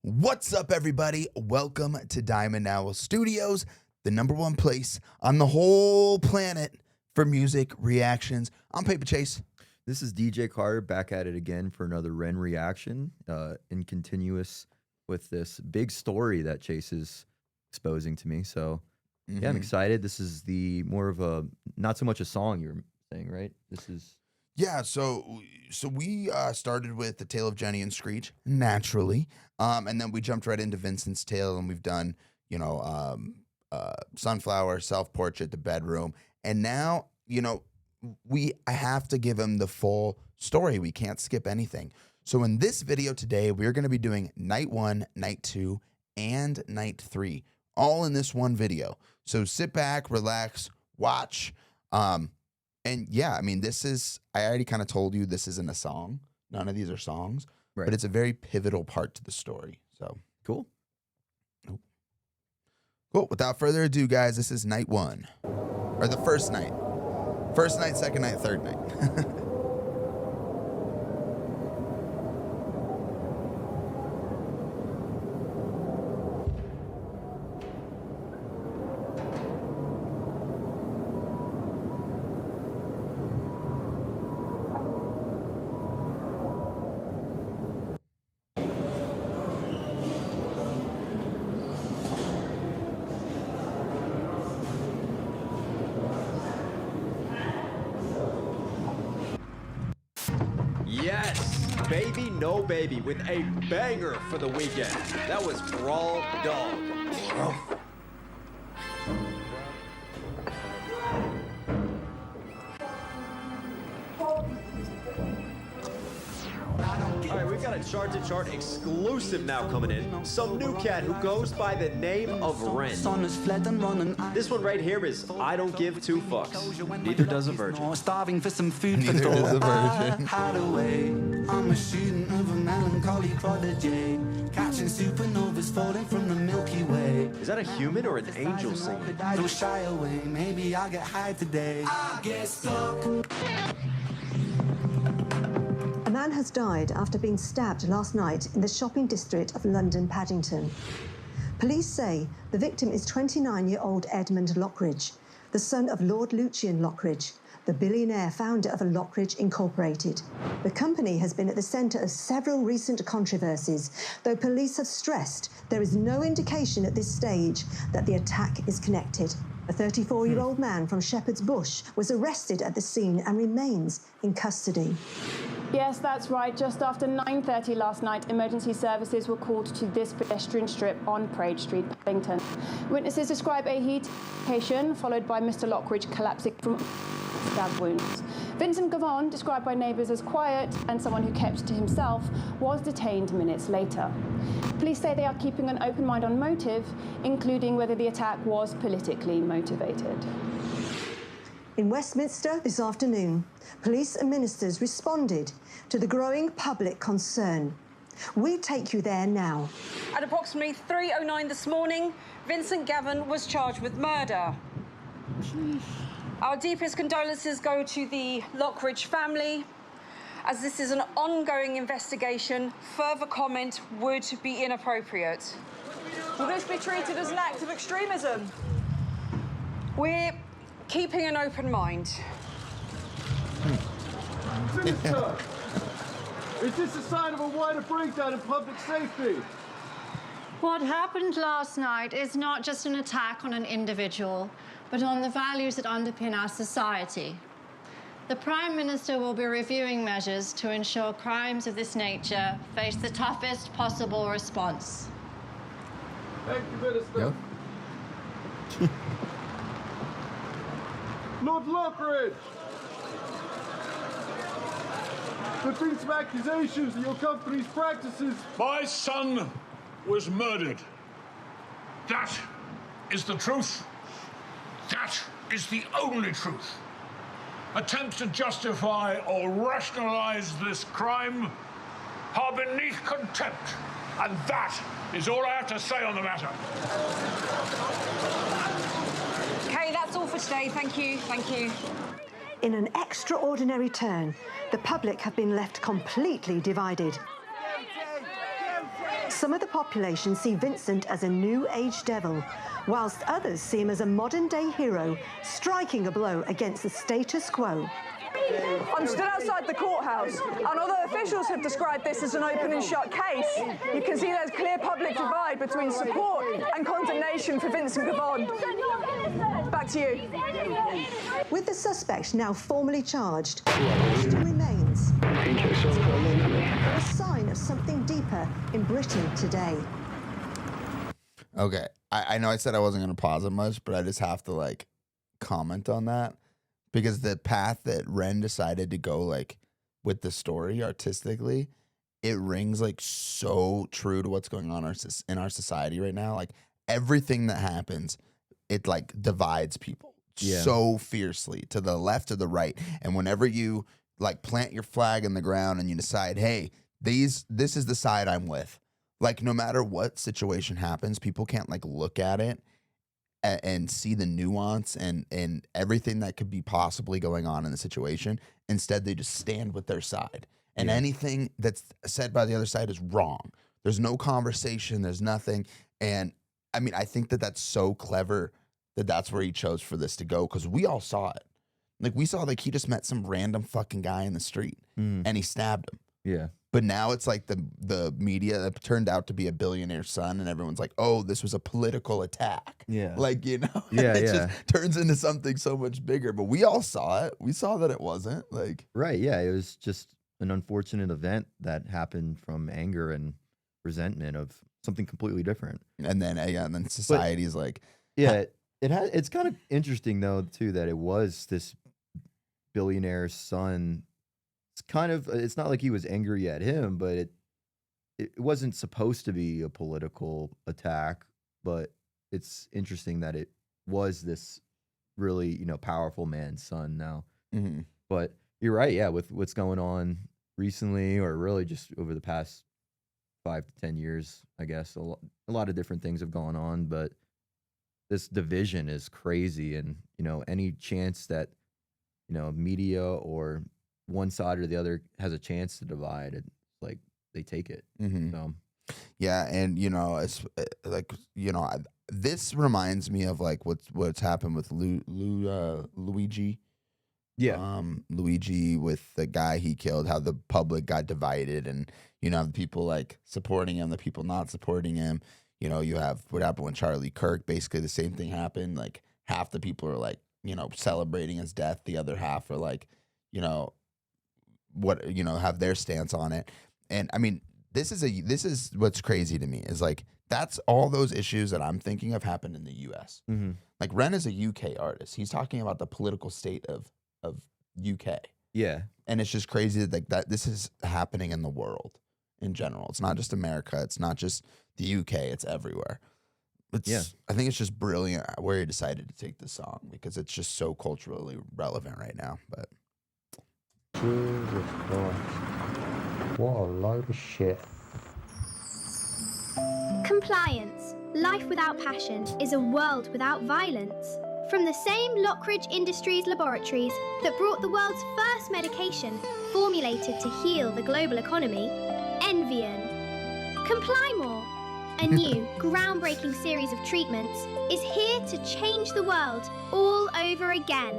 What's up, everybody? Welcome to Diamond Owl Studios, the #1 place on the whole planet for music reactions. I'm Paper Chase. This is DJ Carter back at it again for another Ren reaction, in continuous with this big story that Chase is exposing to me. So yeah, I'm excited. This is the more of a, not so much a song you're saying, right? This is... Yeah, so we started with The Tale of Jenny and Screech, naturally. And then we jumped right into Vincent's Tale, and we've done, Sunflower, Self-Portrait, The Bedroom. And now, I have to give him the full story. We can't skip anything. So in this video today, we're going to be doing night 1, night 2, and night 3, all in this one video. So sit back, relax, watch. And yeah, I mean, I already kind of told you this isn't a song. None of these are songs, Right. but it's a very pivotal part to the story. So Cool. Cool. Without further ado, guys, this is night 1, or the first night. First night, second night, third night. Yes, Baby No Baby with a banger for the weekend. That was Brawl Dog. All right, we've got a chart-to-chart exclusive now coming in. Some new cat who goes by the name of Ren. This one right here is I don't give two fucks. Neither does a virgin. Starving for some food for Neither thought. does a virgin. Hide away. I'm a student of a melancholy prodigy, catching supernovas falling from the Milky Way. Is that a human or an angel singing? Don't shy away. Maybe I'll get high today. I'll get stuck. A man has died after being stabbed last night in the shopping district of London, Paddington. Police say the victim is 29-year-old Edmund Lockridge, the son of Lord Lucian Lockridge, the billionaire founder of Lockridge Incorporated. The company has been at the centre of several recent controversies, though police have stressed there is no indication at this stage that the attack is connected. A 34-year-old man from Shepherd's Bush was arrested at the scene and remains in custody. Yes, that's right. Just after 9:30 last night, emergency services were called to this pedestrian strip on Parade Street, Paddington. Witnesses describe a heat patient followed by Mr. Lockridge collapsing from stab wounds. Vincent Gavon, described by neighbours as quiet and someone who kept to himself, was detained minutes later. Police say they are keeping an open mind on motive, including whether the attack was politically motivated. In Westminster this afternoon, police and ministers responded to the growing public concern. We take you there now. At approximately 3:09 this morning, Vincent Gavon was charged with murder. Our deepest condolences go to the Lockridge family. As this is an ongoing investigation, further comment would be inappropriate. Will this be treated as an act of extremism? We're keeping an open mind. Minister, is this a sign of a wider breakdown in public safety? What happened last night is not just an attack on an individual, but on the values that underpin our society. The Prime Minister will be reviewing measures to ensure crimes of this nature face the toughest possible response. Thank you, Minister. Yep. Lord Lockridge! There have been some accusations that your company's practices... My son was murdered. That is the truth. That is the only truth. Attempts to justify or rationalize this crime are beneath contempt. And that is all I have to say on the matter. Okay, that's all for today. Thank you. Thank you. In an extraordinary turn, the public have been left completely divided. Some of the population see Vincent as a new age devil, whilst others see him as a modern-day hero, striking a blow against the status quo. I'm stood outside the courthouse, and although officials have described this as an open and shut case, you can see there's clear public divide between support and condemnation for Vincent Gavon. Back to you. With the suspect now formally charged, the question remains: a sign of something deeper in Britain today. Okay, I know I said I wasn't going to pause it much, but I just have to like comment on that. Because the path that Ren decided to go like with the story artistically, it rings like so true to what's going on in our society right now. Like everything that happens, it like divides people so fiercely to the left or the right. And whenever you like plant your flag in the ground and you decide, hey, this is the side I'm with. Like no matter what situation happens, people can't like look at it and see the nuance and everything that could be possibly going on in the situation. Instead, they just stand with their side. And anything that's said by the other side is wrong. There's no conversation. There's nothing. And I mean, I think that that's so clever that that's where he chose for this to go, because we all saw it. Like we saw like he just met some random fucking guy in the street and he stabbed him. Yeah. But now it's like the media that turned out to be a billionaire's son, and everyone's like, "Oh, this was a political attack." Yeah, like it just turns into something so much bigger. But we all saw it. We saw that it wasn't like right. Yeah, it was just an unfortunate event that happened from anger and resentment of something completely different. And then society's like, it's kind of interesting though too that it was this billionaire's son. It's not like he was angry at him, but it wasn't supposed to be a political attack, but it's interesting that it was this really, powerful man's son now. Mm-hmm. But you're right. Yeah. With what's going on recently, or really just over the past 5 to 10 years, I guess a lot of different things have gone on, but this division is crazy. And, any chance that, media or one side or the other has a chance to divide, it's like they take it. Mm-hmm. So. Yeah, and it's like this reminds me of like what's happened with Luigi. Yeah, Luigi with the guy he killed. How the public got divided, and the people like supporting him, the people not supporting him. You have what happened with Charlie Kirk. Basically, the same thing happened. Like half the people are like celebrating his death, the other half are like have their stance on it. And I mean, this is what's crazy to me is like that's all those issues that I'm thinking of happened in the US. Mm-hmm. Like Ren is a UK artist. He's talking about the political state of UK. Yeah. And it's just crazy that this is happening in the world in general. It's not just America, it's not just the UK, it's everywhere. I think it's just brilliant where he decided to take this song because it's just so culturally relevant right now. But Jesus Christ. What a load of shit. Compliance. Life without passion is a world without violence. From the same Lockridge Industries laboratories that brought the world's first medication formulated to heal the global economy, Envian. Comply more. A new, groundbreaking series of treatments is here to change the world all over again.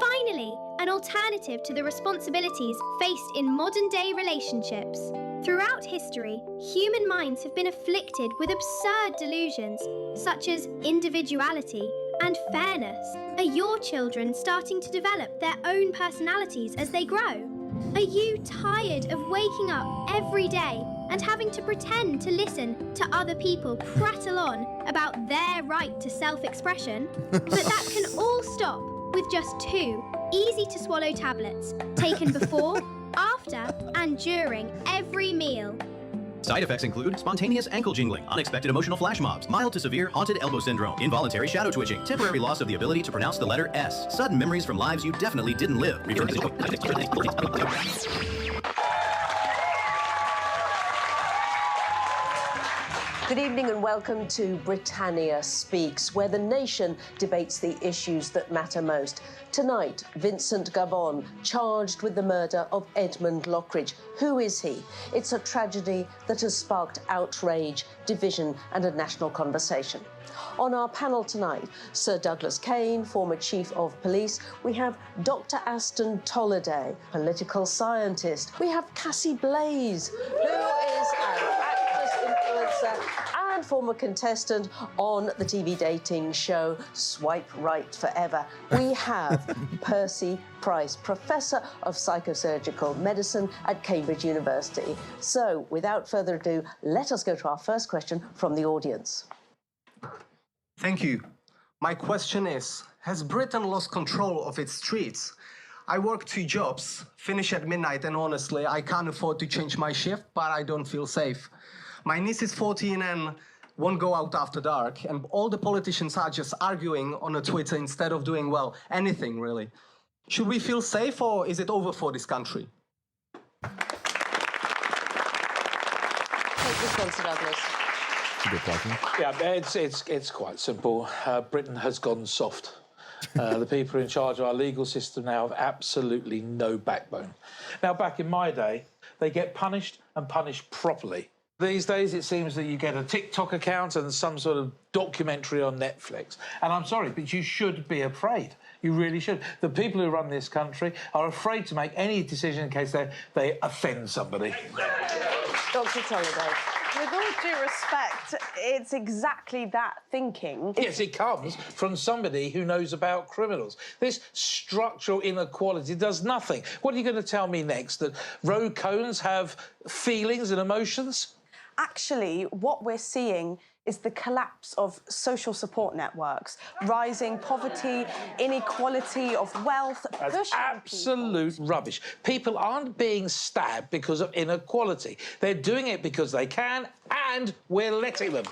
Finally, an alternative to the responsibilities faced in modern-day relationships. Throughout history, human minds have been afflicted with absurd delusions, such as individuality and fairness. Are your children starting to develop their own personalities as they grow? Are you tired of waking up every day and having to pretend to listen to other people prattle on about their right to self-expression? But that can all stop with just 2 easy-to-swallow tablets taken before, after, and during every meal. Side effects include spontaneous ankle jingling, unexpected emotional flash mobs, mild to severe haunted elbow syndrome, involuntary shadow twitching, temporary loss of the ability to pronounce the letter S, sudden memories from lives you definitely didn't live. Good evening and welcome to Britannia Speaks, where the nation debates the issues that matter most. Tonight, Vincent Gavon, charged with the murder of Edmund Lockridge. Who is he? It's a tragedy that has sparked outrage, division and a national conversation. On our panel tonight, Sir Douglas Kane, former Chief of Police. We have Dr. Aston Tolliday, political scientist. We have Cassie Blaze, who is an actress, influencer and former contestant on the TV dating show Swipe Right Forever. We have Percy Price, Professor of Psychosurgical Medicine at Cambridge University. So, without further ado, let us go to our first question from the audience. Thank you. My question is, has Britain lost control of its streets? I work 2 jobs, finish at midnight, and honestly, I can't afford to change my shift, but I don't feel safe. My niece is 14 and won't go out after dark, and all the politicians are just arguing on a Twitter instead of doing, well, anything really. Should we feel safe, or is it over for this country? Take this one, Sir Douglas. Yeah, it's quite simple. Britain has gone soft. The people in charge of our legal system now have absolutely no backbone. Now, back in my day, they get punished and punished properly. These days, it seems that you get a TikTok account and some sort of documentary on Netflix. And I'm sorry, but you should be afraid. You really should. The people who run this country are afraid to make any decision in case they offend somebody. Dr. Tolliday. With all due respect, it's exactly that thinking. Yes, it comes from somebody who knows about criminals. This structural inequality does nothing. What are you going to tell me next? That road cones have feelings and emotions? Actually, what we're seeing is the collapse of social support networks, rising poverty, inequality of wealth. That's absolute rubbish. People aren't being stabbed because of inequality. They're doing it because they can, and we're letting them.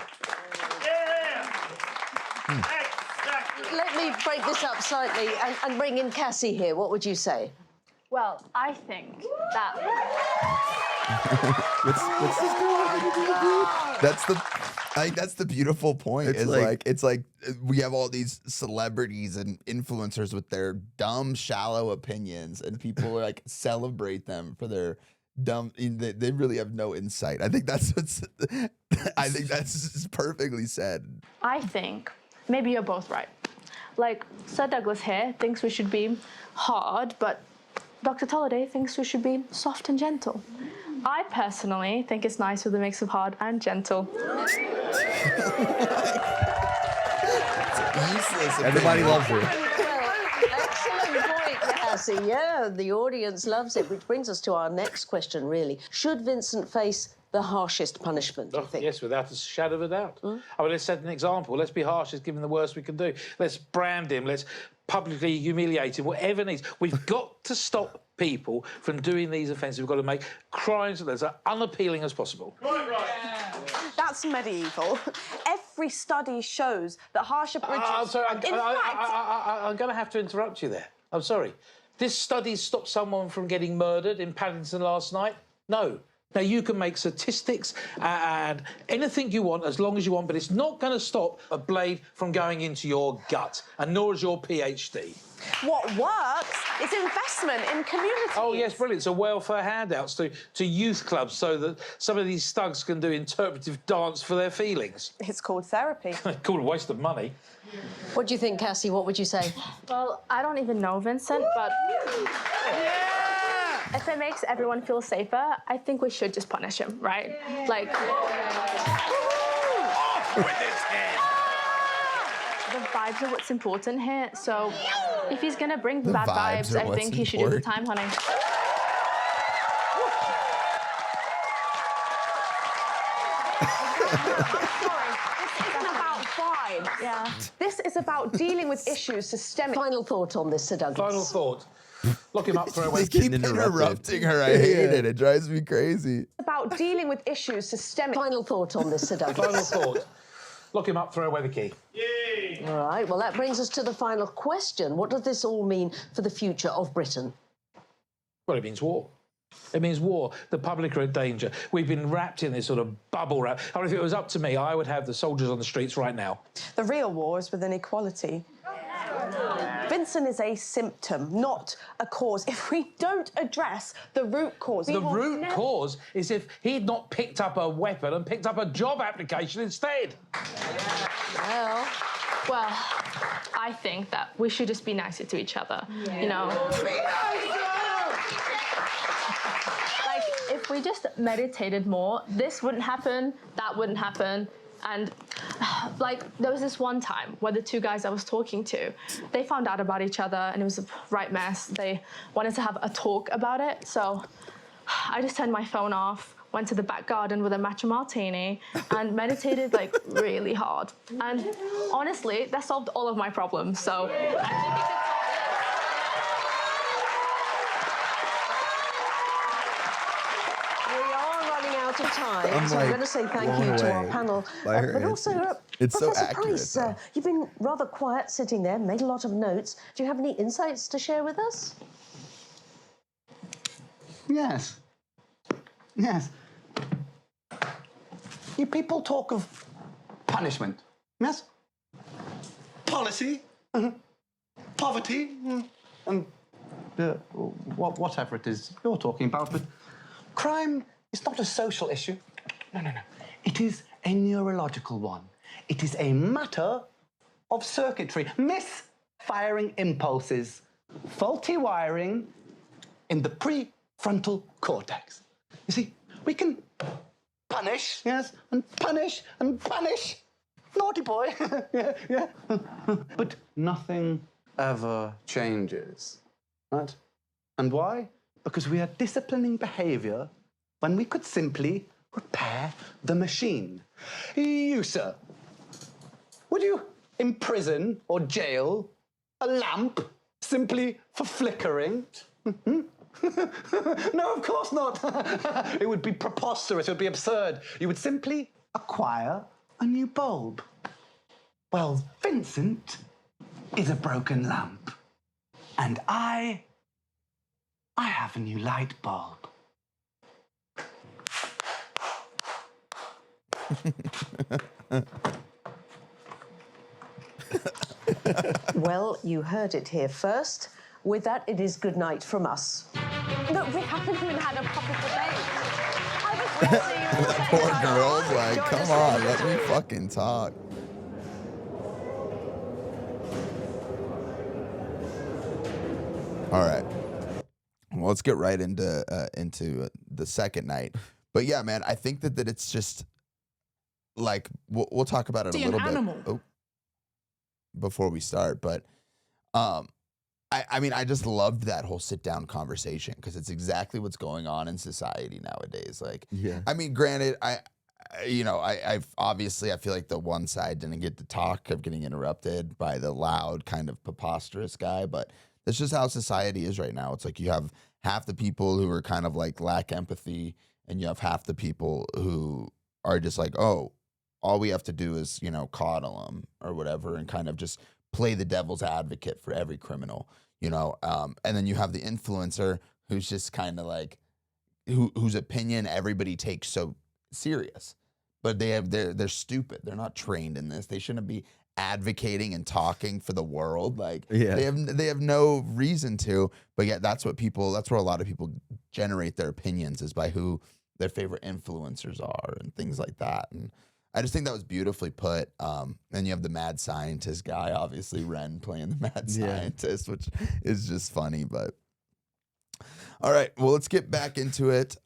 Let me break this up slightly and bring in Cassie here. What would you say? Well, I think that... That's the beautiful point. It's like we have all these celebrities and influencers with their dumb, shallow opinions, and people like celebrate them for their dumb. They really have no insight. I think that's perfectly said. I think maybe you're both right. Like, Sir Douglas here thinks we should be hard, but Dr. Tolliday thinks we should be soft and gentle. I personally think it's nice with a mix of hard and gentle. Everybody loves her. Well, excellent point, Cassie. Yeah, the audience loves it, which brings us to our next question, really. Should Vincent face the harshest punishment, do you think? Yes, without a shadow of a doubt. I mean, let's set an example. Let's be harsh. Let's give him the worst we can do. Let's brand him. Let's publicly humiliate him, whatever it needs. We've got to stop people from doing these offences. We've got to make crimes that are as unappealing as possible. That's medieval. Every study shows that harsher punishment... I'm sorry, I'm going to have to interrupt you there. I'm sorry. This study stopped someone from getting murdered in Paddington last night? No. Now, you can make statistics and anything you want as long as you want, but it's not going to stop a blade from going into your gut, and nor is your PhD. What works is investment in communities. Oh, yes, brilliant. So welfare handouts to youth clubs so that some of these thugs can do interpretive dance for their feelings. It's called therapy. Called a waste of money. What do you think, Cassie? What would you say? Well, I don't even know Vincent, but... If it makes everyone feel safer, I think we should just punish him, right? Like... Off with his head! The vibes are what's important here, so if he's gonna bring bad vibes, I think he should do the time, honey. Yeah. This is about dealing with issues systemic. Final thought on this, Sir Douglas. Final thought. Lock him up for a They keep interrupting her. I hate it. It drives me crazy. It's about dealing with issues systemic. Final thought on this, Sir Douglas. Final thought. Lock him up, throw away the key. Yay! All right, well, that brings us to the final question. What does this all mean for the future of Britain? Well, it means war. It means war. The public are in danger. We've been wrapped in this sort of bubble wrap. I mean, if it was up to me, I would have the soldiers on the streets right now. The real war is with inequality. Vincent is a symptom, not a cause. If we don't address the root cause... The root cause is if he'd not picked up a weapon and picked up a job application instead. Well, I think that we should just be nicer to each other, you know? Like, if we just meditated more, this wouldn't happen, that wouldn't happen. And, like, there was this one time where the two guys I was talking to, they found out about each other and it was a right mess. They wanted to have a talk about it, so I just turned my phone off, went to the back garden with a matcha martini and meditated, like, really hard. And honestly, that solved all of my problems, so... Of time, so I'm going to say thank you to our panel, but also it's Professor so accurate, Price. You've been rather quiet sitting there, made a lot of notes. Do you have any insights to share with us? Yes. You people talk of punishment, yes? Policy, poverty, and whatever it is you're talking about, but crime is not a social issue. No. It is a neurological one. It is a matter of circuitry, misfiring impulses, faulty wiring in the prefrontal cortex. You see, we can punish, yes, and punish and punish. Naughty boy, yeah. But nothing ever changes, right? And why? Because we are disciplining behavior when we could simply repair the machine. You, sir, would you imprison or jail a lamp simply for flickering? No, of course not. It would be preposterous, it would be absurd. You would simply acquire a new bulb. Well, Vincent is a broken lamp. And I have a new light bulb. Well, you heard it here first. With that, it is good night from us. Look, we haven't even had a proper debate. I was The poor girl's like, come on, let me fucking talk. All right. Well, let's get right into the second night. But yeah, man, I think that it's just like we'll talk about it a little bit before we start. But I mean, I just loved that whole sit down conversation because it's exactly what's going on in society nowadays. Like, yeah. I mean, granted, I've obviously I feel like the one side didn't get to talk of getting interrupted by the loud kind of preposterous guy, but that's just how society is right now. It's like you have half the people who are kind of like lack empathy, and you have half the people who are just like, oh, all we have to do is, coddle them or whatever and kind of just play the devil's advocate for every criminal, and then you have the influencer who's just kind of like, whose opinion everybody takes so serious, but they're stupid. They're not trained in this. They shouldn't be advocating and talking for the world. Like, yeah. they have no reason to, but yet that's where a lot of people generate their opinions, is by who their favorite influencers are and things like that. And I just think that was beautifully put. And you have the mad scientist guy, obviously Ren playing the mad scientist, which is just funny. But all right, well, let's get back into it.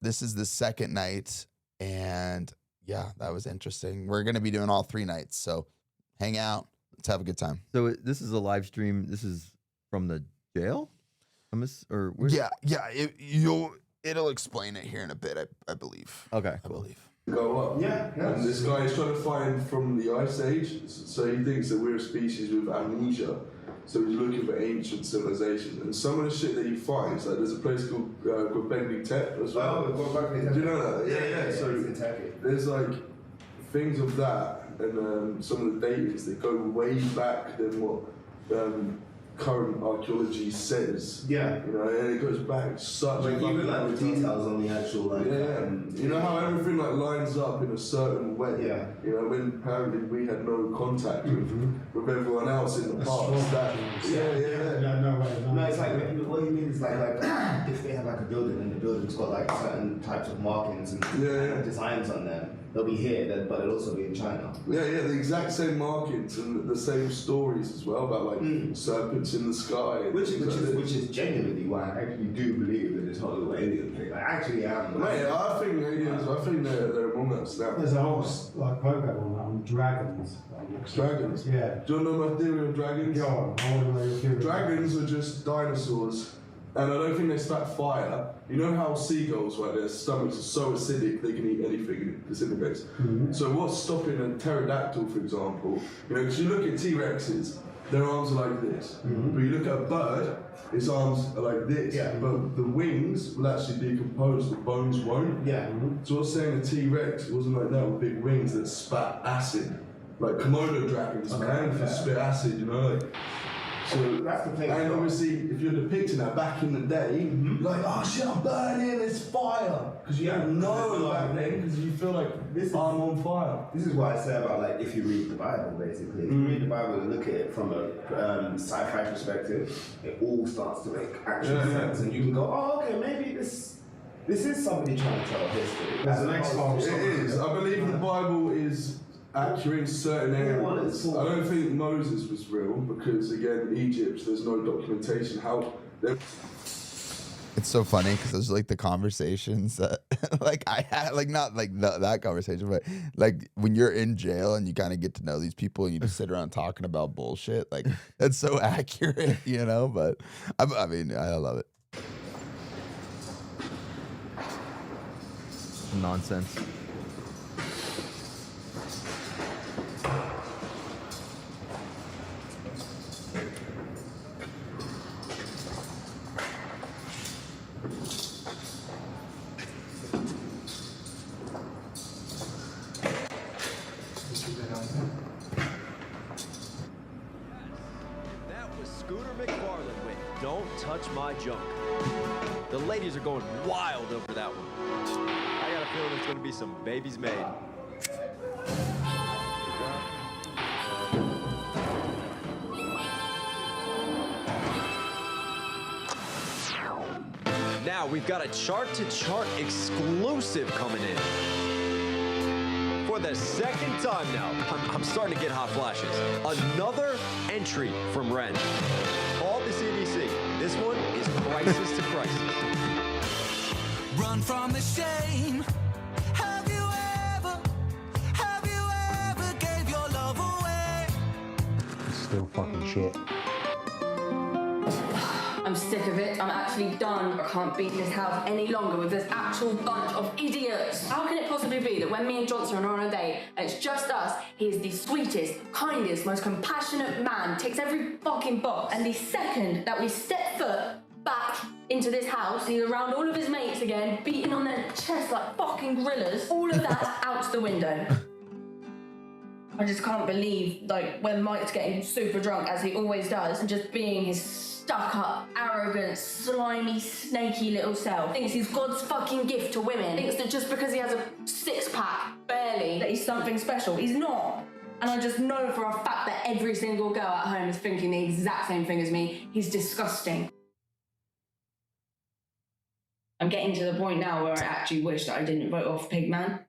This is the second night, and yeah, that was interesting. We're going to be doing all 3 nights, so hang out. Let's have a good time. So this is a live stream. This is from the jail? It'll explain it here in a bit, I believe. Okay, cool. I believe. Go up. Yeah. And this guy is trying to find from the Ice Age, so he thinks that we're a species with amnesia. So he's looking for ancient civilizations, and some of the shit that he finds, like there's a place called Göbekli Tepe as well. Oh, Göbekli Tepe. Do you know that? Yeah. So there's like things of that, and some of the datings that go way back than what current archaeology says. Yeah. You know, and it goes back such Like a even like the details on the actual like. you know how everything like lines up in a certain way. Yeah. You know, when apparently we had no contact with everyone else in the past. That, No, it's like what you mean is like if they have like a building and the building's got like certain types of markings and designs on them, they'll be here, then, but it'll also be in China. Yeah, the exact same markings and the same stories as well about like serpents in the sky. Which is genuinely why I actually do believe in this whole alien thing. I actually am. Mate, I think aliens. I think they're among us now. There's a whole like program on that on dragons. Dragons? Yeah. Do you know my theory of dragons? Go on, I want to know your theory. Dragons are just dinosaurs, and I don't think they spat fire. You know how seagulls, right, their stomachs are so acidic they can eat anything and it disintegrates. So what's stopping a pterodactyl, for example, you know, because you look at T-Rexes, their arms are like this. But you look at a bird, its arms are like this. But the wings will actually decompose, the bones won't. So what's saying a T-Rex wasn't like that with big wings that spat acid. Like Komodo dragons, man, can spit acid, you know, like. So that's the thing. And obviously, if you're depicting that back in the day, like, oh shit, I'm burning, there's fire, because you don't know back then, because you feel like I'm on fire. This is what I say about like if you read the Bible, basically. If you read the Bible and look at it from a sci-fi perspective, it all starts to make actual sense, and you can go, oh, okay, maybe this is somebody trying to tell history. There's an X-Files. It is. I believe the Bible is accurate in certain areas. I don't think Moses was real because, again, Egypt, there's no documentation how. It's so funny because there's like the conversations that like I had, like not like that conversation, but like when you're in jail and you kind of get to know these people and you just sit around talking about bullshit. Like that's so accurate, you know. But I mean, I love it. Nonsense. My junk. The ladies are going wild over that one. I got a feeling there's going to be some babies made. Now we've got a chart-to-chart exclusive coming in. For the second time now, I'm starting to get hot flashes. Another entry from Ren. Called the CDC. This one is crisis to crisis. Run from the shame. Have you ever gave your love away? It's still fucking shit. I'm sick of it. I'm actually done. I can't be in this house any longer with this actual bunch of idiots. How can it possibly be that when me and Johnson are on a date and it's just us, he is the sweetest, kindest, most compassionate man, ticks every fucking box, and the second that we step foot back into this house, he's around all of his mates again, beating on their chests like fucking gorillas, all of that out the window. I just can't believe, like, when Mike's getting super drunk, as he always does, and just being his stuck-up, arrogant, slimy, snaky little self. Thinks he's God's fucking gift to women. Thinks that just because he has a six-pack, barely, that he's something special. He's not. And I just know for a fact that every single girl at home is thinking the exact same thing as me. He's disgusting. I'm getting to the point now where I actually wish that I didn't vote off Pigman.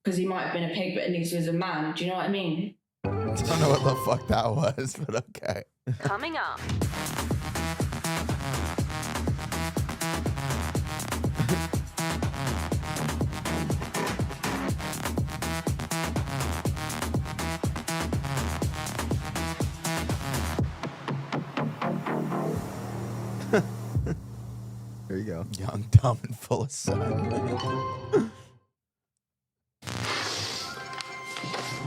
Because he might have been a pig, but at least he was a man. Do you know what I mean? I don't know what the fuck that was, but okay. Coming up. There you go. Young, dumb, and full of sun.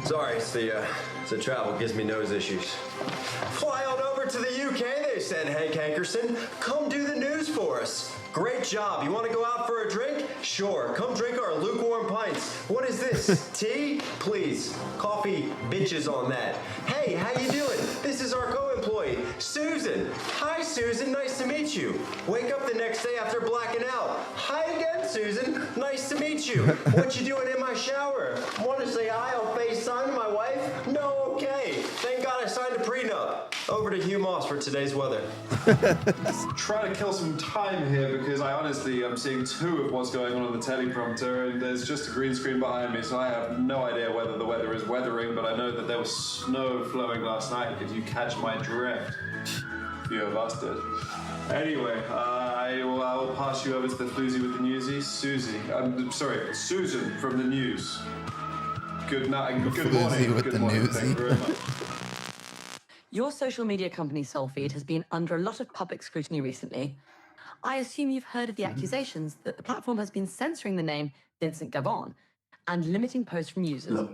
Sorry, it's the travel gives me nose issues. Fly on over to the UK, they said. Hank Hankerson, come do the news for us. Great job. You want to go out for a drink? Sure. Come drink our lukewarm pints. What is this? Tea? Please. Coffee, bitches on that. Hey, Hey, how you doing? This is our co-employee, Susan. Hi, Susan. Nice to meet you. Wake up the next day after blacking out. Hi again, Susan. Nice to meet you. What you doing in my shower? Want to say hi on FaceTime to my wife? No, okay. Thank God I signed a prenup. Over to Hugh Moss for today's weather. Trying to kill some time here because I honestly am seeing 2 of what's going on the teleprompter, and there's just a green screen behind me, so I have no idea whether the weather is weathering, but I know that there was snow flowing last night, if you catch my drift. Few of us did. Anyway, I will pass you over to the floozy with the newsies. Susan from the news. Good night and good morning. Good morning. Thank you very much. Your social media company, Soulfeed, has been under a lot of public scrutiny recently. I assume you've heard of the accusations that the platform has been censoring the name Vincent Gavon and limiting posts from users. Look,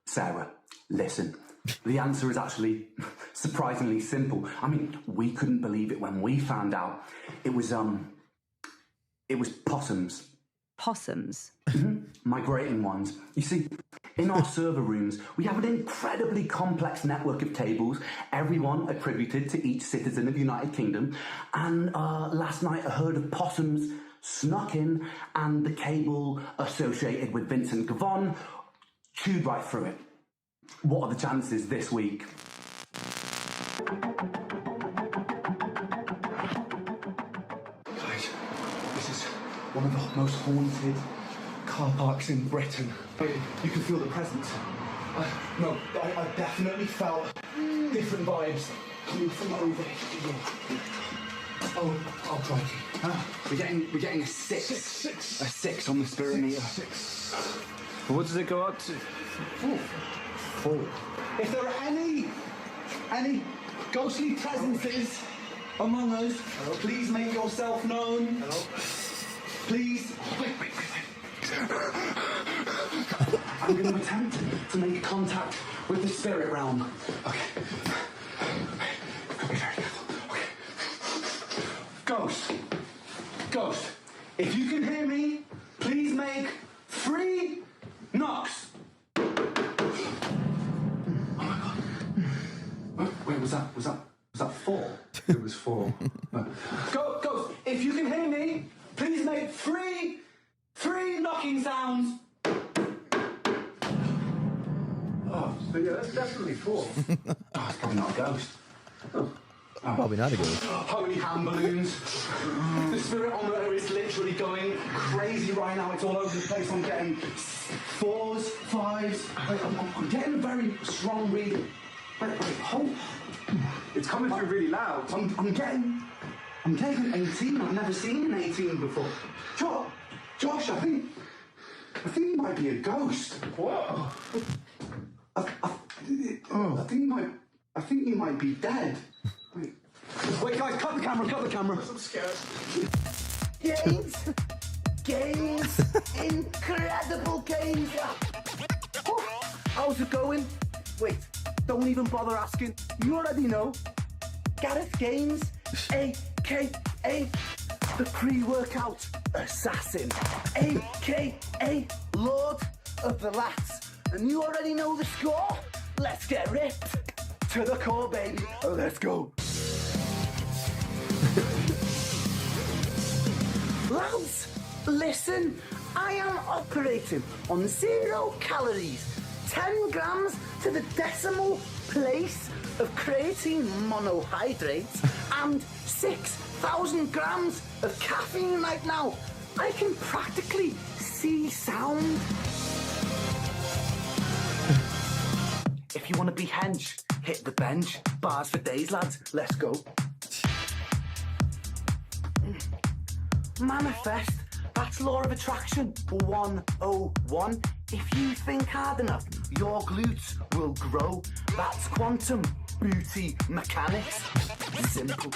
Sarah, listen. The answer is actually surprisingly simple. I mean, we couldn't believe it when we found out. It was possums. Possums? Migrating ones. You see, in our server rooms, we have an incredibly complex network of tables, everyone attributed to each citizen of the United Kingdom. And last night, a herd of possums snuck in, and the cable associated with Vincent Gavon chewed right through it. What are the chances this week? Guys, this is one of the most haunted car parks in Britain. You can feel the presence. I definitely felt different vibes coming from over here. Oh, crikey. We're getting a 6. A 6 on the spirit meter. 6. What does it go up to? 4. If there are any ghostly presences among us, please make yourself known. Please. Wait. I'm going to attempt to make contact with the spirit realm. Okay. Be very careful. Okay. Ghost. If you can hear me, please make 3 knocks. Wait, was that 4? It was 4. Ghost, if you can hear me, please make 3 knocking sounds. Oh, so yeah, that's definitely 4. It's probably not a ghost. Probably not a ghost. Holy hand balloons. The spirit-ometer is literally going crazy right now. It's all over the place. I'm getting 4s, 5s. I'm getting a very strong reading. Wait, hold. It's coming through really loud. I'm getting an 18. I've never seen an 18 before. Josh, I think you might be a ghost. What? I think you might be dead. Wait, guys, cut the camera. I'm scared. Games, incredible games. How's it going? Wait, don't even bother asking. You already know. Gareth Gaines, a.k.a. the pre-workout assassin, a.k.a. Lord of the Lats. And you already know the score. Let's get ripped to the core, baby. Let's go. Lads, listen, I am operating on 0 calories, 10 grams to the decimal place of creatine monohydrates, and 6,000 grams of caffeine right now. I can practically see sound. If you want to be hench, hit the bench. Bars for days, lads. Let's go. Manifest. That's law of attraction 101. If you think hard enough, your glutes will grow. That's quantum booty mechanics. Simple.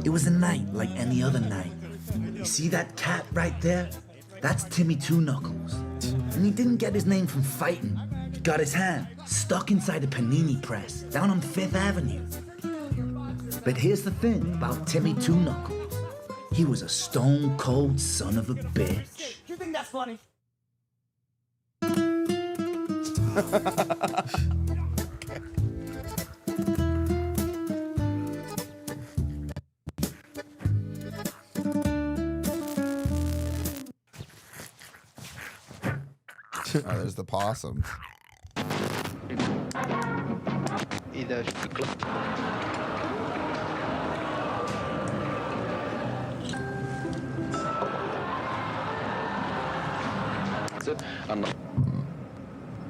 It was a night like any other night. You see that cat right there? That's Timmy Two Knuckles. And he didn't get his name from fighting. He got his hand stuck inside a panini press down on 5th Avenue. But here's the thing about Timmy Two Knuckles. He was a stone cold son of a bitch. You think that's funny? there's the possum.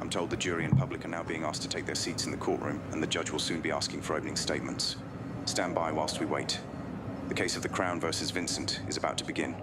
I'm told the jury and public are now being asked to take their seats in the courtroom, and the judge will soon be asking for opening statements. Stand by whilst we wait. The case of the Crown versus Vincent is about to begin.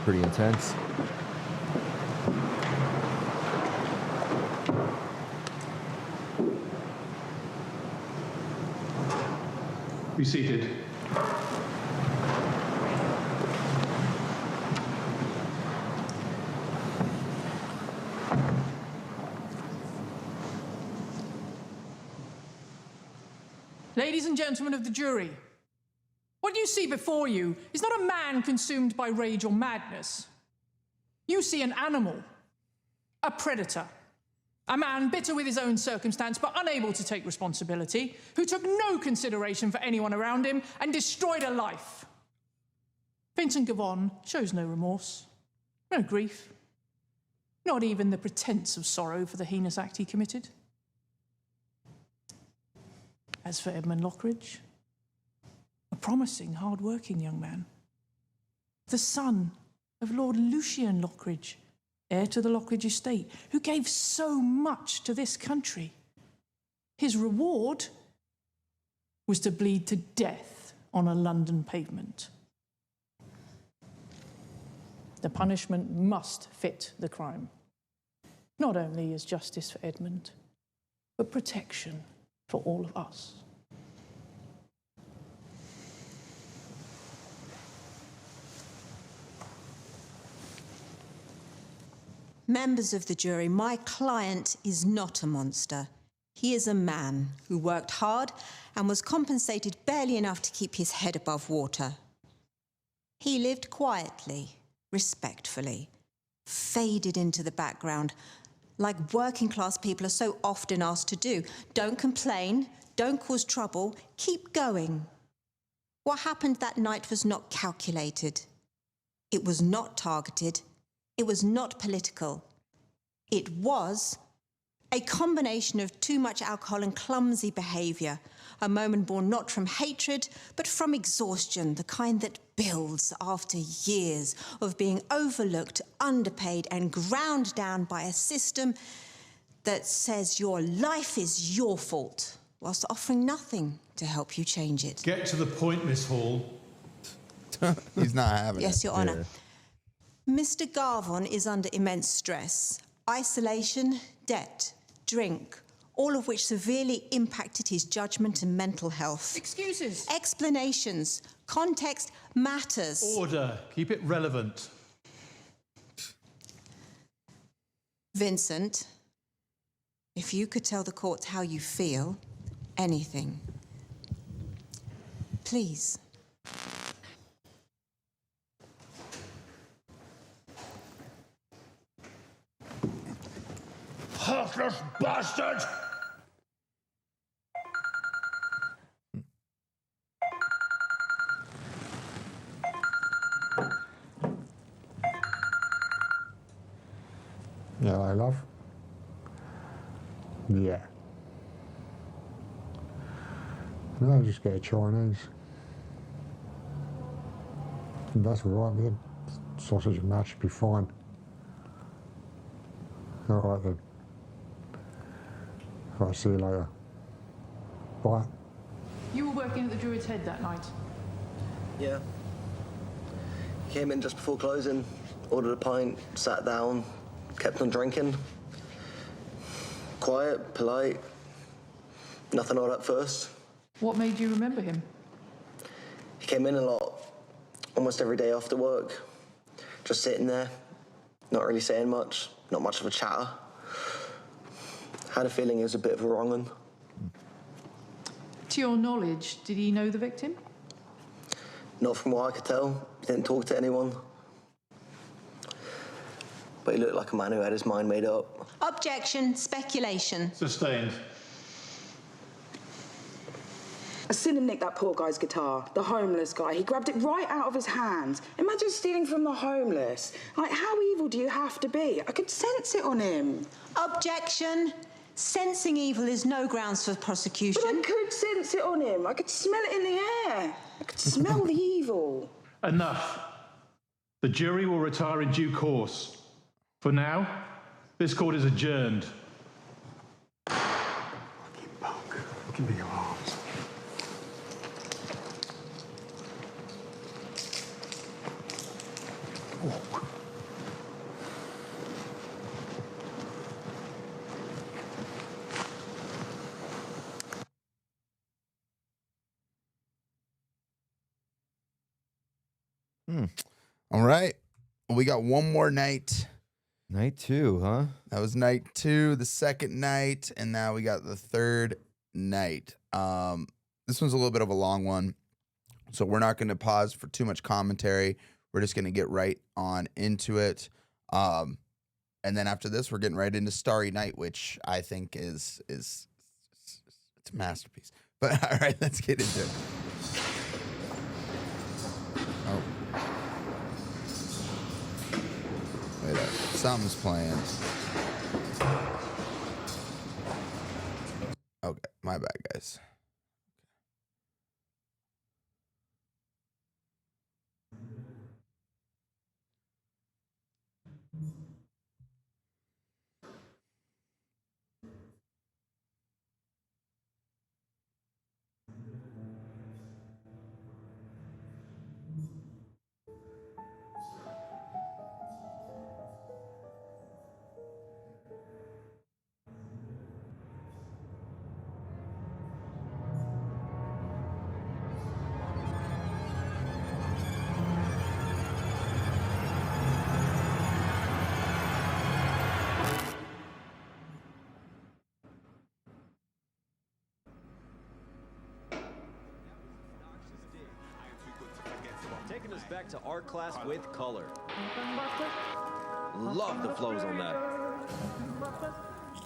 Pretty intense. Be seated. Ladies and gentlemen of the jury, what you see before you is not a man consumed by rage or madness. You see an animal, a predator, a man bitter with his own circumstance but unable to take responsibility, who took no consideration for anyone around him and destroyed a life. Vincent Gavon shows no remorse, no grief, not even the pretense of sorrow for the heinous act he committed. As for Edmund Lockridge, a promising, hard-working young man, the son of Lord Lucian Lockridge, heir to the Lockridge estate, who gave so much to this country. His reward was to bleed to death on a London pavement. The punishment must fit the crime, not only as justice for Edmund, but protection for all of us. Members of the jury, my client is not a monster. He is a man who worked hard and was compensated barely enough to keep his head above water. He lived quietly, respectfully, faded into the background, like working-class people are so often asked to do. Don't complain, don't cause trouble, keep going. What happened that night was not calculated. It was not targeted. It was not political. It was a combination of too much alcohol and clumsy behaviour, a moment born not from hatred, but from exhaustion, the kind that builds after years of being overlooked, underpaid, and ground down by a system that says your life is your fault, whilst offering nothing to help you change it. Get to the point, Miss Hall. He's not having it. Yes, Your Honour. Mr. Gavon is under immense stress. Isolation, debt, drink, all of which severely impacted his judgment and mental health. Excuses. Explanations. Context matters. Order. Keep it relevant. Vincent, if you could tell the court how you feel, anything, please. Heartless bastard! Yeah, love. Yeah. No, I'll just get a Chinese. That's all right, man. Sausage and mash should be fine. All right then. I'll see you later. Bye. You were working at the Druid's Head that night. Yeah. Came in just before closing, ordered a pint, sat down, kept on drinking. quiet, polite, nothing odd at first. What made you remember him? He came in a lot, almost every day after work. Just sitting there, not really saying much, not much of a chatter. Had a feeling he was a bit of a wrong 'un. To your knowledge, did he know the victim? Not from what I could tell. He didn't talk to anyone. But he looked like a man who had his mind made up. Objection, speculation. Sustained. I seen him nick that poor guy's guitar, the homeless guy. He grabbed it right out of his hands. Imagine stealing from the homeless. Like, how evil do you have to be? I could sense it on him. Objection. Sensing evil is no grounds for prosecution. But I could sense it on him. I could smell it in the air. I could smell the evil. Enough. The jury will retire in due course. For now, this court is adjourned. Give me your arms. All right. We got one more night. Night 2, huh? That was night 2, the second night, and now we got the third night. This one's a little bit of a long one, so we're not going to pause for too much commentary. We're just going to get right on into it. And then after this, we're getting right into Starry Night, which I think is it's a masterpiece. But all right, let's get into it. Oh. Wait up. Something's playing. Okay, my bad, guys. Taking us back to art class with color. Love the flows on that.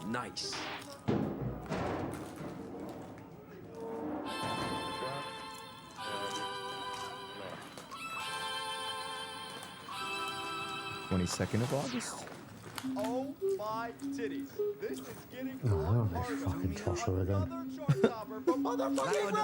Nice. of August. Oh my titties. This is getting No, I don't make fucking tosser again. motherfucking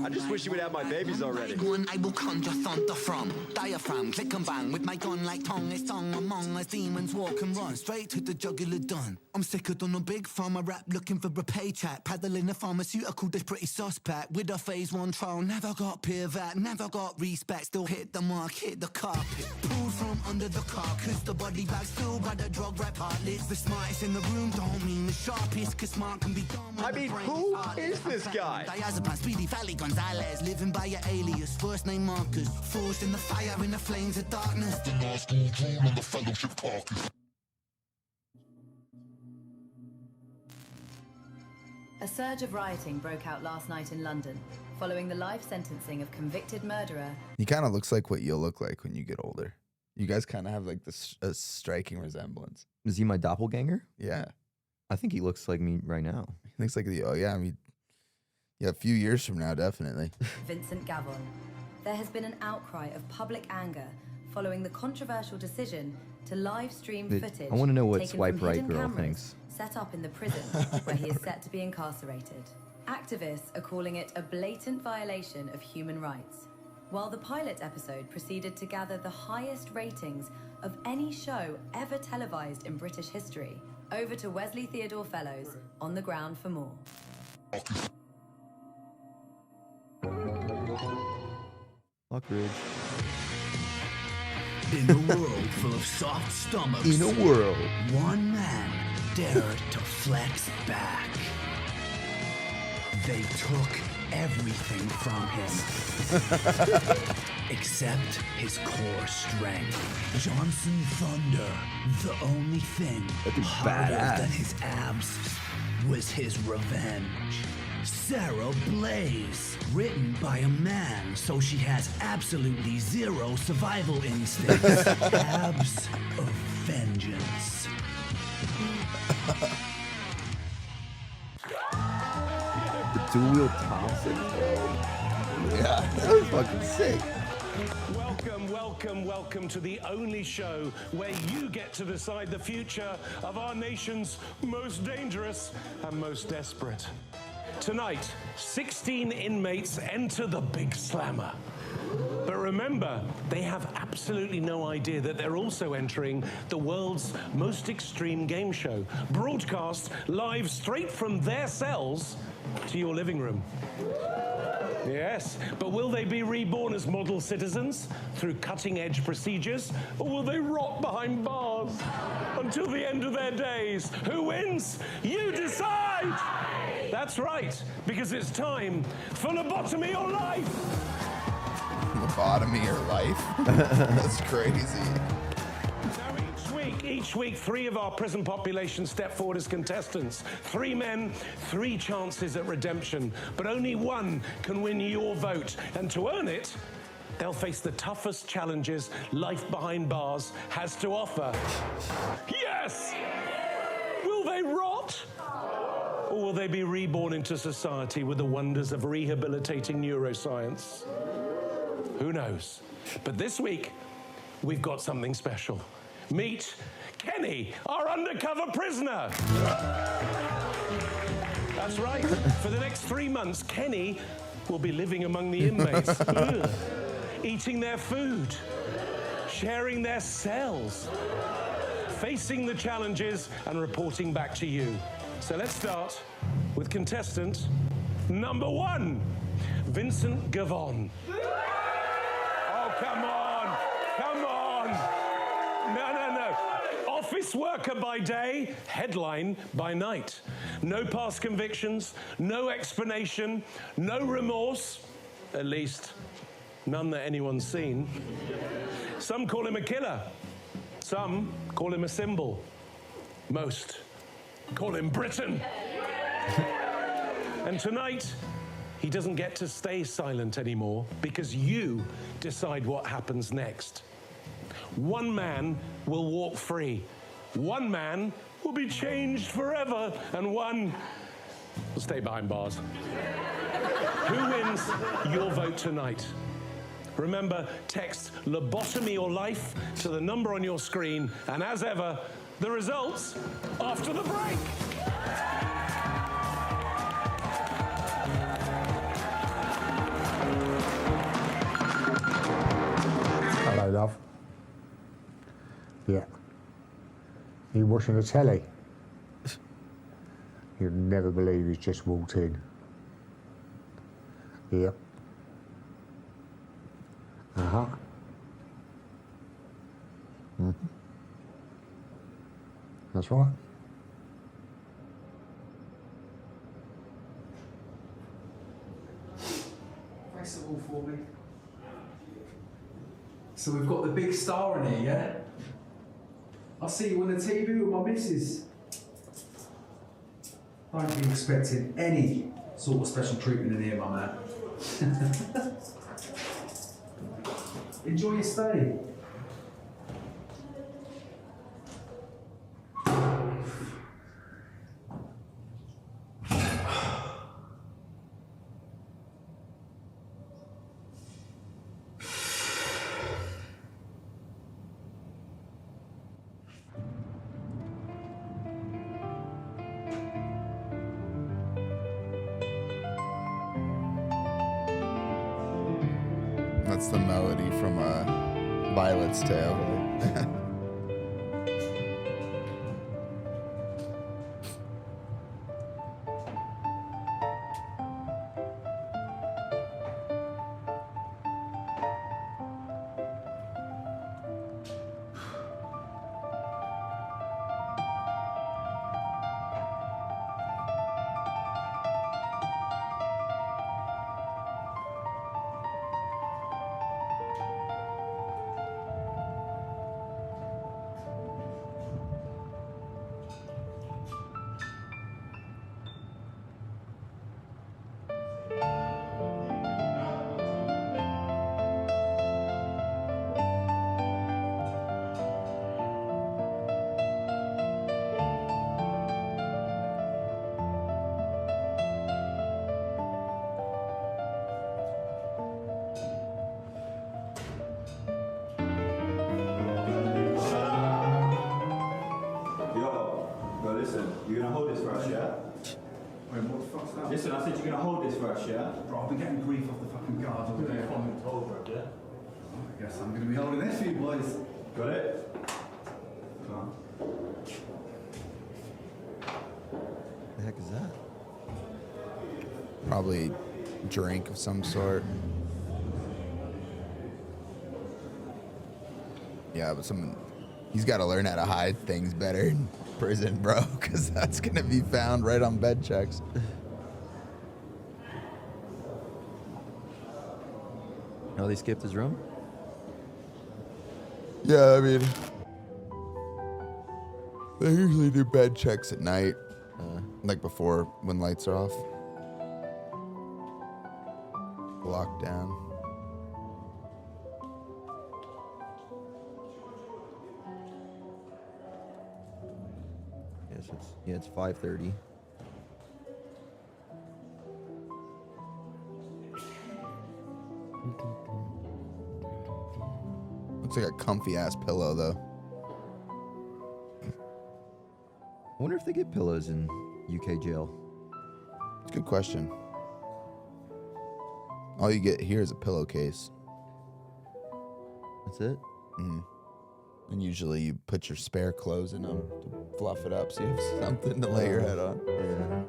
I just wish you would have my babies already. One I will conjure thunder from diaphragm, click and bang with my gun like tongue. It's tongue among us demons walk and run straight to the jugular done. I'm sicker than a big pharma rap looking for a paycheck, paddling a pharmaceutical that's pretty suspect. With a phase 1 trial, never got peer vat, never got respect. Still hit the mark, hit the carpet, pulled from under the carcass. The body bag still by the drug rep heartless. The smartest in the room don't mean the sharpest, cause smart can be done. I mean, who is this guy? Diazepam, Speedy, Valley, Gonzalez, living by your alias, first name Marcus, forged in the fire in the flames of darkness. The last school tool on the fellowship carcass. A surge of rioting broke out last night in London, following the life sentencing of convicted murderer. He kind of looks like what you'll look like when you get older. You guys kind of have like this a striking resemblance. Is he my doppelganger? Yeah. I think he looks like me right now. He looks like the, oh yeah, I mean, yeah, a few years from now, definitely. Vincent Gavon. There has been an outcry of public anger following the controversial decision to live stream footage. I want to know what taken Swipe from Right hidden Girl cameras thinks. Set up in the prison where he is set to be incarcerated. Activists are calling it a blatant violation of human rights. While the pilot episode proceeded to gather the highest ratings of any show ever televised in British history, over to Wesley Theodore Fellows on the ground for more. Lockridge. In a world full of soft stomachs. In a world. One man dared to flex back. They took everything from him, except his core strength. Johnson Thunder, the only thing harder badass. than his abs was his revenge. Sarah Blaze, written by a man, so she has absolutely zero survival instincts. Abs of vengeance. The dual-wheel Thompson. Yeah, that was fucking sick. Welcome, welcome, welcome to the only show where you get to decide the future of our nation's most dangerous and most desperate. Tonight, 16 inmates enter the Big Slammer. But remember, they have absolutely no idea that they're also entering the world's most extreme game show, broadcast live straight from their cells to your living room. Yes, but will they be reborn as model citizens through cutting-edge procedures, or will they rot behind bars until the end of their days? Who wins? You decide! That's right, because it's time for Lobotomy or Life! Lobotomy or life? That's crazy. Each week, 3 of our prison population step forward as contestants. 3 men, 3 chances at redemption, but only one can win your vote. And to earn it, they'll face the toughest challenges life behind bars has to offer. Yes! Will they rot? Or will they be reborn into society with the wonders of rehabilitating neuroscience? Who knows? But this week, we've got something special. Meet Kenny, our undercover prisoner. That's right. For the next 3 months, Kenny will be living among the inmates, eating their food, sharing their cells, facing the challenges and reporting back to you. So let's start with contestant number 1, Vincent Gavon. Oh, come on. Come on. No. Office worker by day, headline by night. No past convictions, no explanation, no remorse, at least none that anyone's seen. Some call him a killer. Some call him a symbol. Most call him Britain. And tonight, he doesn't get to stay silent anymore because you decide what happens next. 1 man will walk free. 1 man will be changed forever, and 1 will stay behind bars. Who wins your vote tonight? Remember, text Lobotomy or Life to the number on your screen, and as ever, the results after the break. Hello, love. Yeah. You watching the telly? You'd never believe he's just walked in. Yep. Uh-huh. Mm-hmm. That's right. Face it all for me. So we've got the big star in here, yeah? I see you on the TV with my missus. Don't be expecting any sort of special treatment in here, my man. Enjoy your stay. That's the melody from Violet's Tale. Listen, you're gonna hold this for us, yeah? Wait, what the fuck's that? Listen, I said you're gonna hold this for us, yeah? Bro, I've been getting grief off the fucking guards all day. Yeah? I guess I'm gonna be holding this for you boys. Got it? Come on. The heck is that? Probably drink of some sort. Yeah, but he's got to learn how to hide things better in prison, bro, because that's going to be found right on bed checks. Oh, they skipped his room? Yeah, I mean, they usually do bed checks at night, like before when lights are off. Lockdown. Yes, it's 5:30. Looks like a comfy ass pillow though. I wonder if they get pillows in UK jail. It's a good question. All you get here is a pillowcase. That's it? Mm-hmm. And usually you put your spare clothes in them to fluff it up so you have something to lay your head on. Yeah.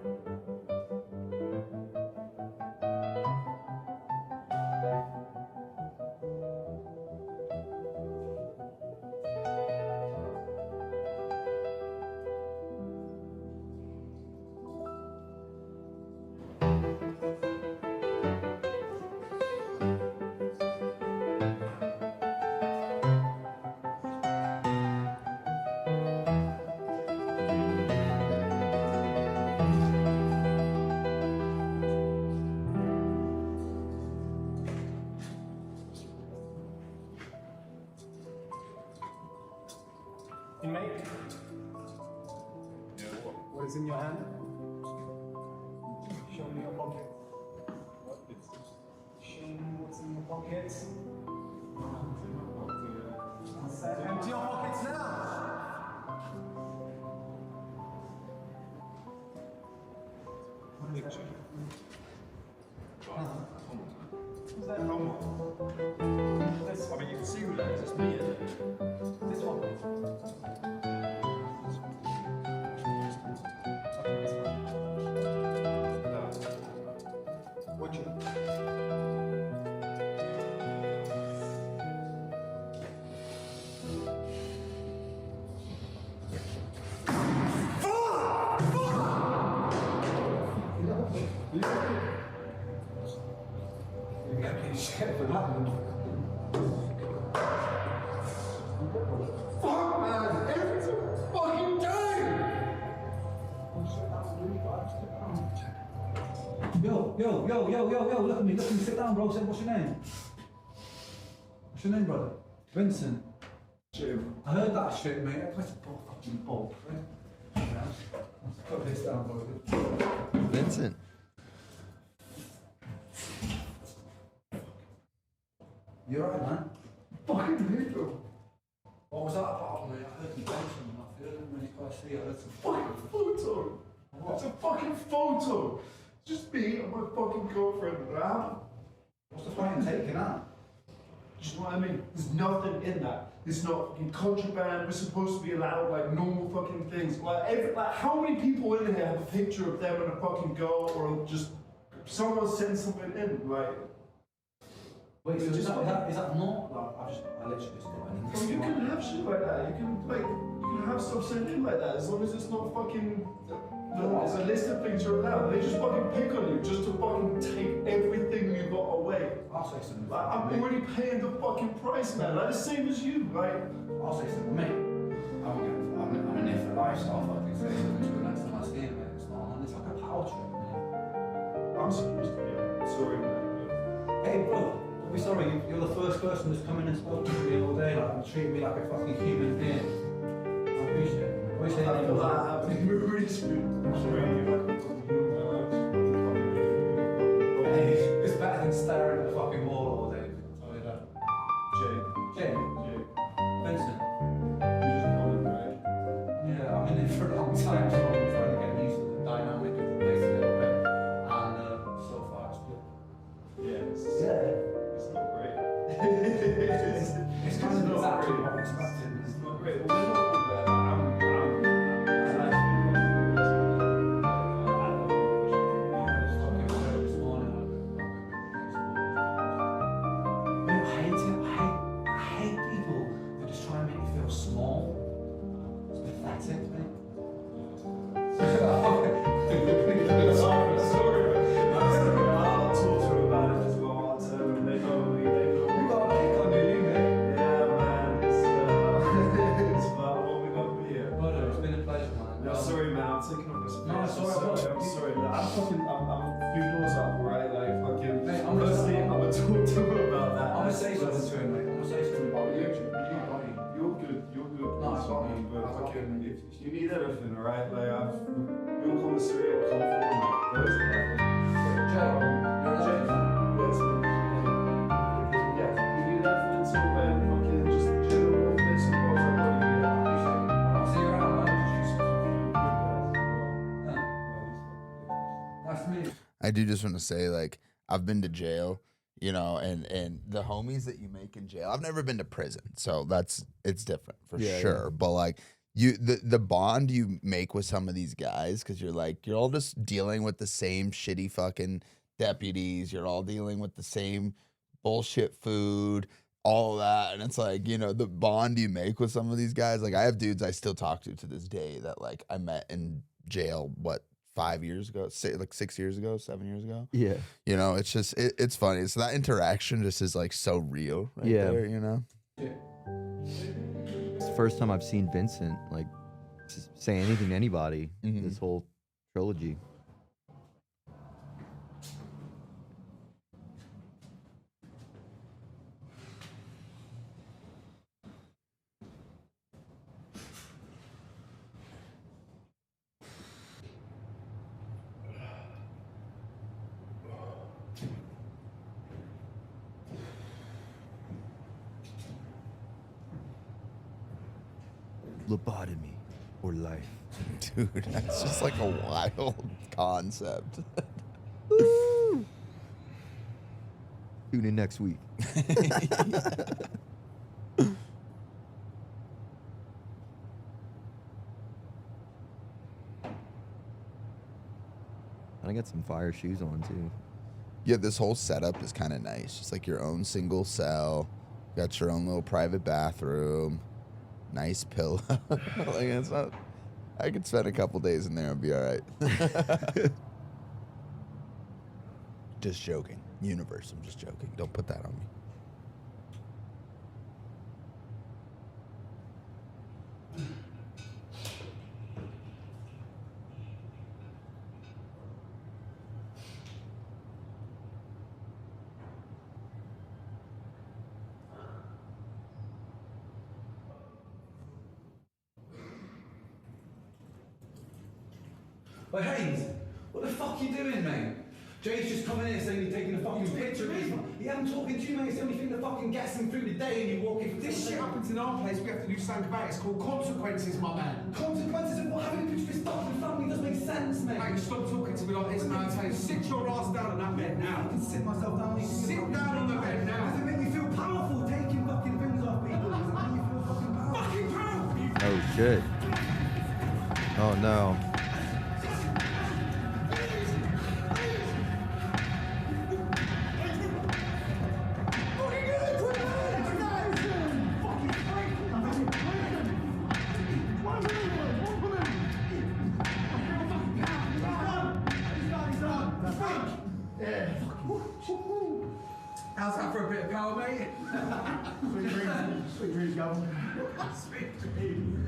Inmate? What is in your hand? Show me your pocket. Show me what's in your pockets. I said, empty your pockets now! What is that? What's that? This. I mean, you can see who that is. It's me, isn't it? This one. Watch it. You get me shit for that. Fuck, man! Every fucking day! Yo, look at me, sit down, bro. Say, what's your name? What's your name, brother? Vincent. Jim. I heard that shit, mate. That's a fucking bolt, right? Put this down, bro. Vincent. You alright, man? Fucking lethal. What was that about, mate? I heard some tension and I feel when you guys see it. I heard some fucking photo. What? It's a fucking photo. It's just me and my fucking girlfriend. What's the fucking taking out? Do you know what I mean? There's nothing in that. There's not fucking contraband. We're supposed to be allowed like normal fucking things. Like how many people in here have a picture of them and a fucking girl, or just someone send something in, like? Wait, so is that not like I literally just got anything? Well, you can have shit like that. You can have stuff sent in like that as long as it's not fucking. There's a list of things you're allowed. They just fucking pick on you just to fucking take everything you got away. I'll say something. Like, I'm already paying the fucking price, man. Like the same as you, right? I'll say something, mate. I'm in there for lifestyle. Fucking say something to the next time I see him, man. It's not on. It's like a power trip, man. I'm supposed to be. Sorry, man. Hey, bro. Don't be sorry. You're the first person that's come in and spoken to me all day, like, and treated me like a fucking human being. I appreciate it. I feel that happening really smooth. Hey, it's better than staring at the fucking wall all day. I'll tell you that. Jay. Vincent. You just know it, right? Yeah, I'm in it for a long time. So man. I'm taking off this. No, it's alright. I'm sorry. I'm a few doors up, right? Like fucking. Mate, I'm gonna talk to him about that. I'm gonna say something to him, mate. I'm gonna say something about you. You're good. No, it's fine. But fucking, if you need anything, alright? Like you'll come straight. You'll come through. Like, those are like. I do just want to say, like, I've been to jail, you know, and the homies that you make in jail. I've never been to prison, so it's different for sure. But like the bond you make with some of these guys, because you're all just dealing with the same shitty fucking deputies. You're all dealing with the same bullshit food, all that, and it's like, you know, the bond you make with some of these guys. Like, I have dudes I still talk to this day that like I met in jail. 5 years ago, 6 years ago, 7 years ago. Yeah. You know, it's just, it's funny. So that interaction just is like so real right there, you know? It's the first time I've seen Vincent like say anything to anybody this whole trilogy. Lobotomy or life. Dude, that's just like a wild concept. Tune in next week. I got some fire shoes on too. Yeah, this whole setup is kind of nice. Just like your own single cell. Got your own little private bathroom. Nice pillow. Like, it's not. I could spend a couple days in there and be all right. Just joking. Universe, I'm just joking. Don't put that on me. But Haynes, what the fuck are you doing, mate? Jay's just coming in saying you're taking a fucking picture of me. Yeah, I'm talking to you, mate. It's the only thing that fucking gets him through the day and you walk in. This shit happens in our place. We have to do something about it. It's called consequences, my man. Consequences of what? Having a picture of his fucking family doesn't make sense, mate. Mate, stop talking to me like this, man. I tell you, sit your ass down on that bed now. I can sit myself down. Sit down on the bed now. Does it make you feel powerful taking fucking things off people? Does it make you feel fucking powerful? Fucking powerful! Oh shit. Oh no. How's that for a bit of power, mate? Sweet dreams, Gavon. Sweet dreams.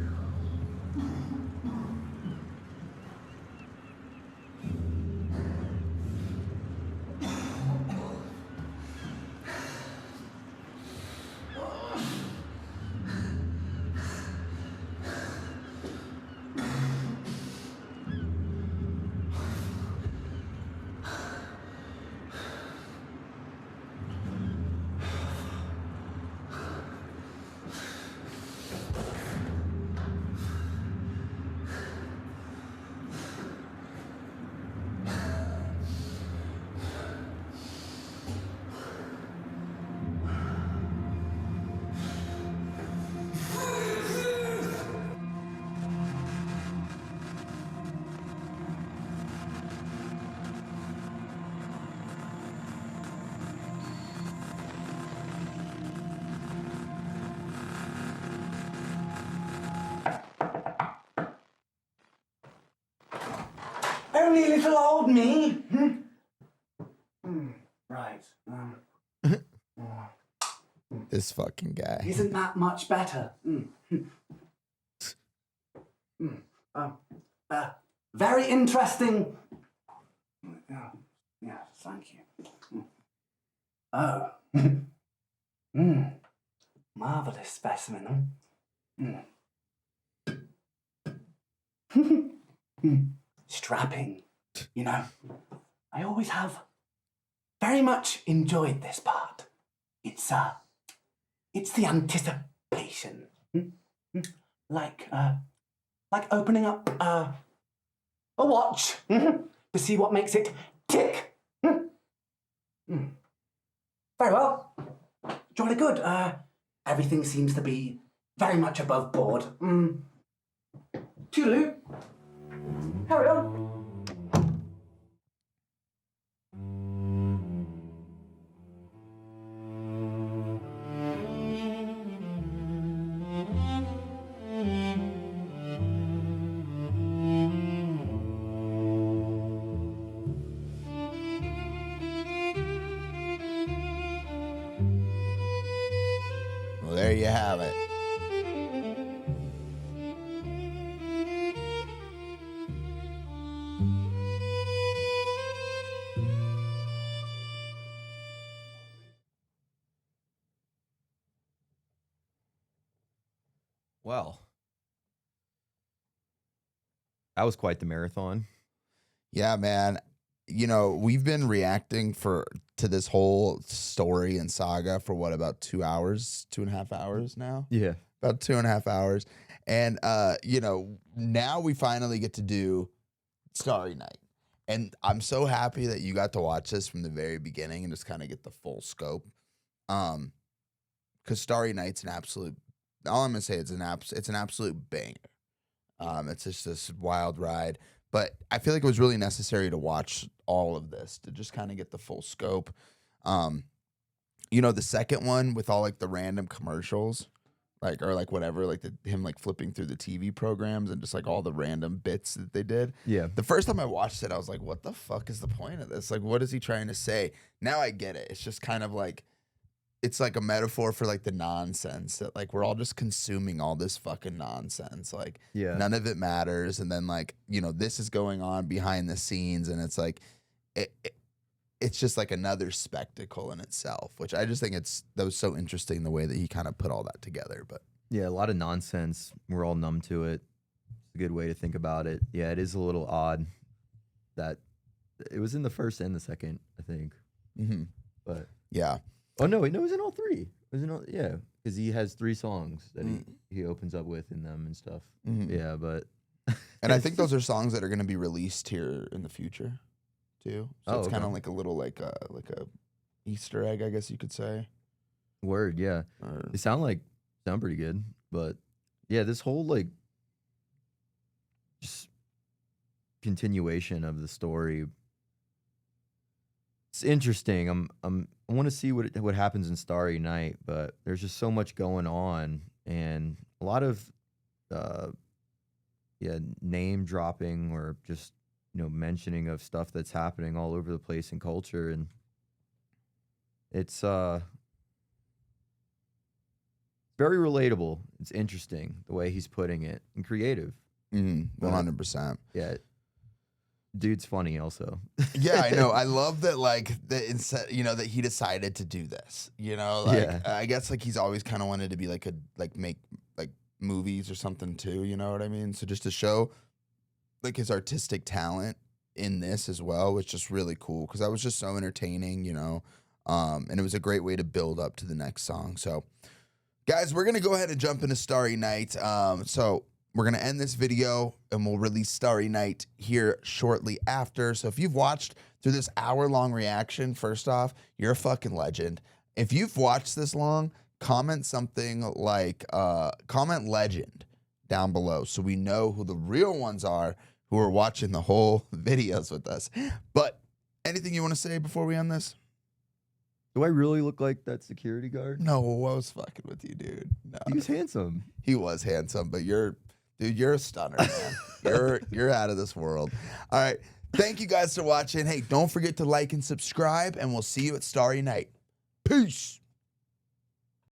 Only little old me. Right. This fucking guy. Isn't that much better? very interesting. Yeah, thank you. Oh. Marvelous specimen. Strapping. You know, I always have very much enjoyed this part. It's the anticipation. Like opening up a watch to see what makes it tick. Very well. Jolly good. Everything seems to be very much above board. Toodaloo. Carry on. Well, there you have it. Well, that was quite the marathon. Yeah, man. You know, we've been reacting to this whole story and saga for what, about 2 hours, 2.5 hours now? Yeah. About 2.5 hours. And you know, now we finally get to do Starry Night. And I'm so happy that you got to watch this from the very beginning and just kind of get the full scope. Because Starry Night's an absolute, all I'm gonna say is it's an absolute banger. It's just this wild ride. But I feel like it was really necessary to watch all of this to just kind of get the full scope. You know, the second one with all like the random commercials, like, or like whatever, like him like flipping through the TV programs and just like all the random bits that they did. Yeah. The first time I watched it, I was like, what the fuck is the point of this? Like, what is he trying to say? Now I get it. It's just kind of like, it's like a metaphor for like the nonsense that like we're all just consuming all this fucking nonsense. Like, none of it matters. And then like, you know, this is going on behind the scenes, and it's like, it's just like another spectacle in itself, which I just think that was so interesting the way that he kind of put all that together. But yeah, a lot of nonsense. We're all numb to it. It's a good way to think about it. Yeah, it is a little odd that it was in the first and the second, I think. But yeah. Oh no, wait, no, it was in all three. It was in all, yeah, because he has 3 songs that he opens up with in them and stuff. Yeah, but and I think those are songs that are going to be released here in the future too. So it's kind of like a little like a Easter egg, I guess you could say. Word, yeah. They sound pretty good, but yeah, this whole like just continuation of the story. It's interesting. I want to see what happens in Starry Night, but there's just so much going on and a lot of name dropping or just, you know, mentioning of stuff that's happening all over the place in culture, and it's very relatable. It's interesting the way he's putting it and creative. 100%. Yeah. Dude's funny also. Yeah, I know. I love that, like, you know, that he decided to do this. You know, like, I guess like he's always kind of wanted to be like make like movies or something too. You know what I mean? So just to show like his artistic talent in this as well was just really cool, because that was just so entertaining. You know, and it was a great way to build up to the next song. So, guys, we're gonna go ahead and jump into Starry Night. So we're going to end this video and we'll release Starry Night here shortly after. So if you've watched through this hour-long reaction, first off, you're a fucking legend. If you've watched this long, comment something like, comment legend down below so we know who the real ones are who are watching the whole videos with us. But anything you want to say before we end this? Do I really look like that security guard? No, I was fucking with you, dude. No. He was handsome. He was handsome, but you're a stunner, man. You're out of this world. All right. Thank you guys for watching. Hey, don't forget to like and subscribe, and we'll see you at Starry Night. Peace.